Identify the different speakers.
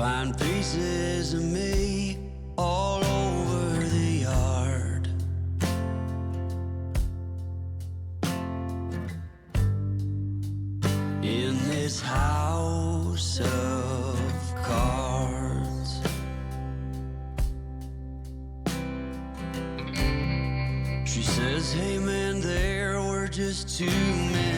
Speaker 1: find pieces of me all over the yard. In this house of cards, she says, hey man, there were just too many